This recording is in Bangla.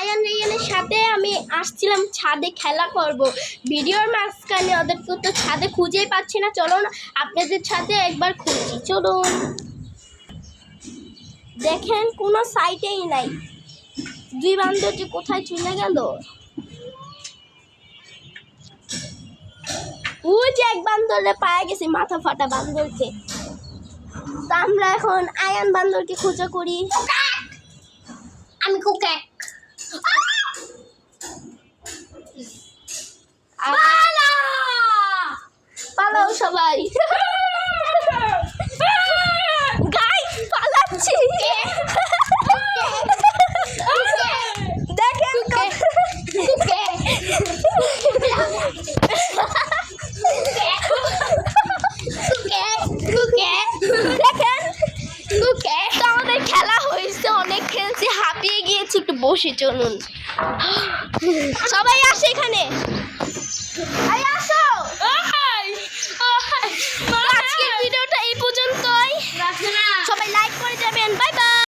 আয়ান রেয়ানের সাথে আমি আসছিলাম ছাদে খেলা করব। ভিডিওর মাঝখানে ওদেরকে তো ছাদে খুঁজেই পাচ্ছি না। চলুন আপনাদের ছাদে একবার খুঁজি, চলুন। দেখেন কোনো সাইটেই নাই। দুই বান্ধব যে কোথায় চলে গেল। ওই যে এক বান্দরে পায়ে গেছি, মাথা ফাটা বান্দরকে। তা আমরা এখন আয়ান বান্দরকে খোঁজা করি। আমি কুকেক। পালাও সবাই। গাইস পালাচ্ছি। দেখেন আমাদের খেলা হয়েছে, অনেক খেলছি, হাঁপিয়ে গিয়েছি, একটু বসে চলুন। সবাই আসে এখানে, আসো।